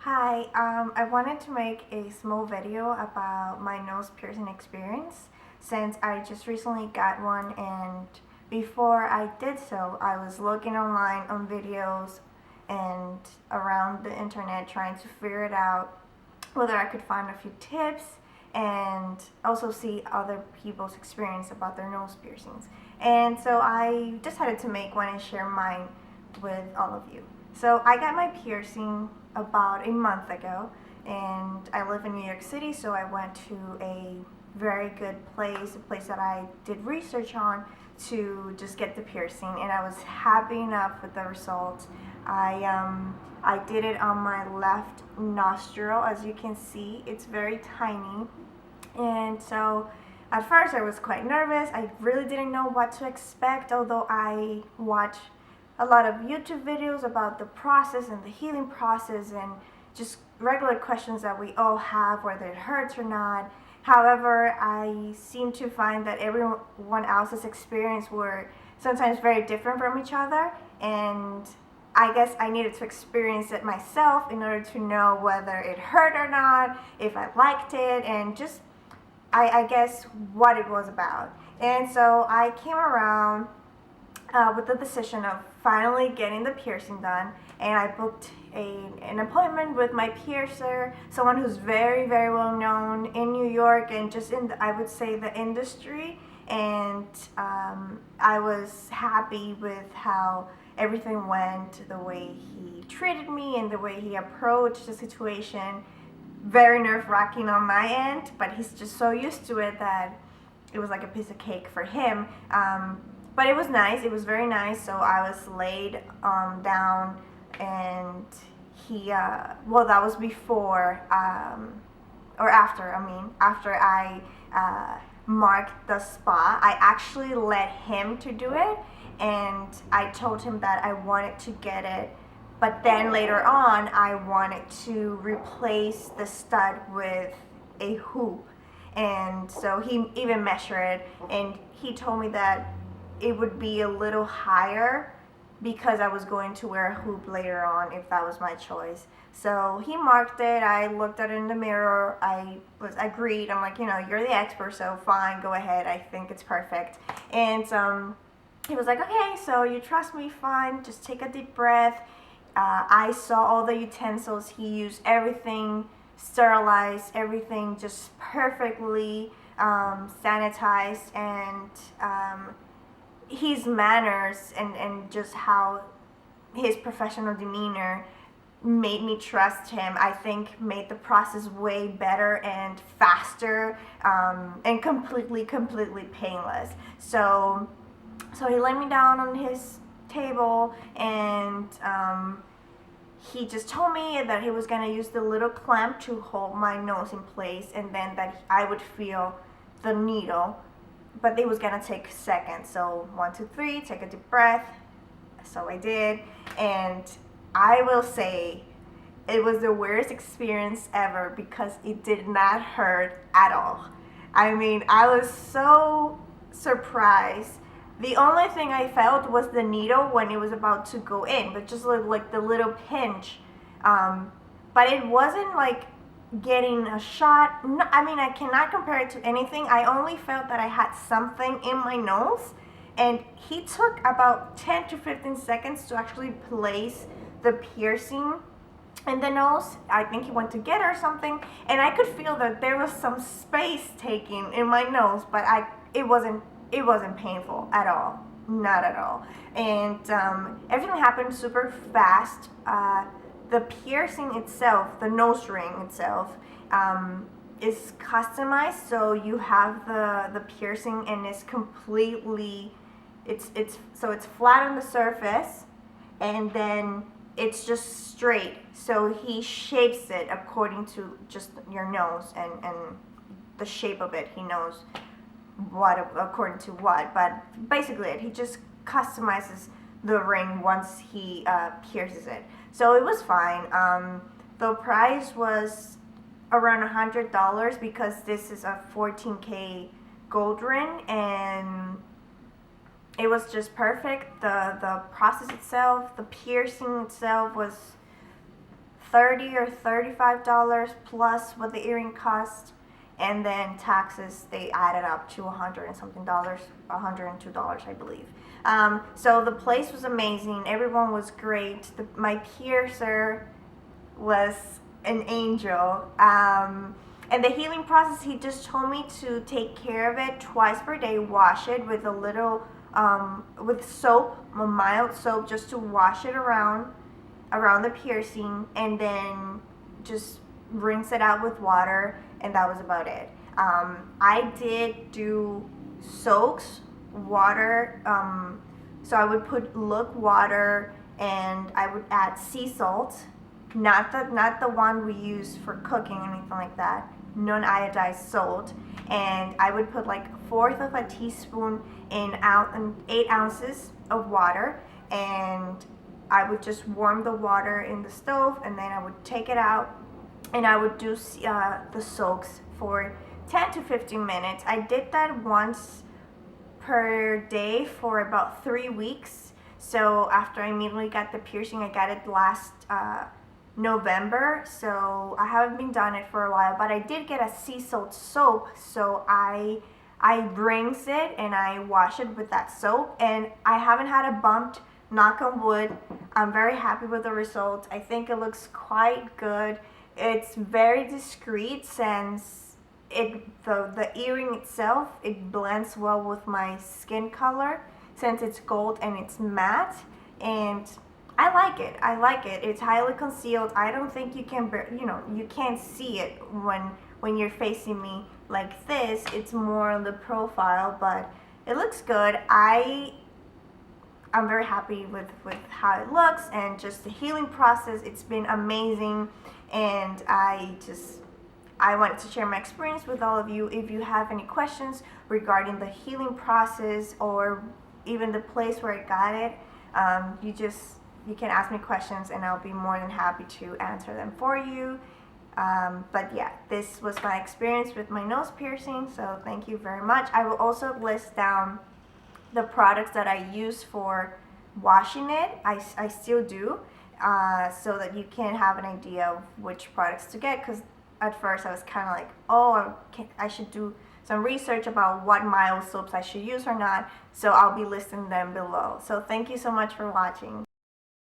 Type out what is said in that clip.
Hi, I wanted to make a small video about my nose piercing experience since I just recently got one, and before I did so, I was looking online on videos and around the internet trying to figure it out whether I could find a few tips and also see other people's experience about their nose piercings. And so I decided to make one and share mine with all of you. So I got my piercing about a month ago, and I live in New York City, so I went to a very good place, a place that I did research on to just get the piercing, and I was happy enough with the results. I did it on my left nostril. As you can see, it's very tiny, and so at first I was quite nervous. I really didn't know what to expect, although I watched a lot of YouTube videos about the process and the healing process and just regular questions that we all have, whether it hurts or not. However, I seem to find that everyone else's experience were sometimes very different from each other, and I guess I needed to experience it myself in order to know whether it hurt or not, if I liked it, and just I guess what it was about. And so I came around with the decision of finally getting the piercing done, and I booked an appointment with my piercer, someone who's very, very well known in New York and just in I would say the industry. And I was happy with how everything went, the way he treated me and the way he approached the situation. Very nerve-wracking on my end, but he's just so used to it that it was like a piece of cake for him. But it was nice. It was very nice. So I was laid down, and he, well, that was before or after. I mean, after I marked the spot, I actually let him to do it, and I told him that I wanted to get it. But then later on, I wanted to replace the stud with a hoop. And so he even measured it, and he told me that it would be a little higher because I was going to wear a hoop later on if that was my choice. So he marked it. I looked at it in the mirror. I agreed. I'm like, you're the expert, so fine, go ahead. I think it's perfect. And he was like, okay, so you trust me, fine. Just take a deep breath. I saw all the utensils. He used everything sterilized, everything just perfectly sanitized, and his manners and just how his professional demeanor made me trust him. I think made the process way better and faster, and completely painless. So he laid me down on his table, and he just told me that he was going to use the little clamp to hold my nose in place, and then that I would feel the needle, but it was going to take seconds. So 1, 2, 3, take a deep breath. So I did, and I will say it was the weirdest experience ever because it did not hurt at all. I mean, I was so surprised. The only thing I felt was the needle when it was about to go in, but just like the little pinch. But it wasn't like getting a shot. No, I mean, I cannot compare it to anything. I only felt that I had something in my nose, and he took about 10 to 15 seconds to actually place the piercing in the nose. I think he went to get her something, and I could feel that there was some space taking in my nose, but it wasn't painful at all, not at all. And everything happened super fast. The piercing itself, the nose ring itself, is customized, so you have the piercing, and it's completely it's flat on the surface, and then it's just straight. So he shapes it according to just your nose and the shape of it. He knows what according to what, but basically he just customizes the ring once he pierces it. So it was fine. The price was around $100 because this is a 14K gold ring, and it was just perfect. The process itself, the piercing itself was $30 or $35 plus what the earring cost, and then taxes, they added up to $100 and something dollars, $102 I believe. So the place was amazing, everyone was great. My piercer was an angel. And the healing process, he just told me to take care of it twice per day, wash it with a little, with soap, a mild soap, just to wash it around the piercing, and then just rinse it out with water, and that was about it. I did do soaks, water, so I would put water, and I would add sea salt, not the one we use for cooking or anything like that, non-iodized salt, and I would put like 1/4 of a teaspoon in 8 ounces of water, and I would just warm the water in the stove, and then I would take it out, and I would do the soaks for 10 to 15 minutes. I did that once per day for about 3 weeks. So after I immediately got the piercing, I got it last November, so I haven't been done it for a while, but I did get a sea salt soap, so I rinse it and I wash it with that soap, and I haven't had a bump, knock on wood. I'm very happy with the results. I think it looks quite good. It's very discreet since the earring itself, it blends well with my skin color since it's gold and it's matte, and I like it. I like it. It's highly concealed. I don't think you can, you can't see it when you're facing me like this. It's more on the profile, but it looks good. I'm very happy with how it looks, and just the healing process. It's been amazing, and I wanted to share my experience with all of you. If you have any questions regarding the healing process or even the place where I got it, you can ask me questions, and I'll be more than happy to answer them for you. But yeah, this was my experience with my nose piercing, so thank you very much. I will also list down the products that I use for washing it. I still do, so that you can have an idea of which products to get, because at first I was kind of like, oh, I should do some research about what mild soaps I should use or not, so I'll be listing them below. So thank you so much for watching.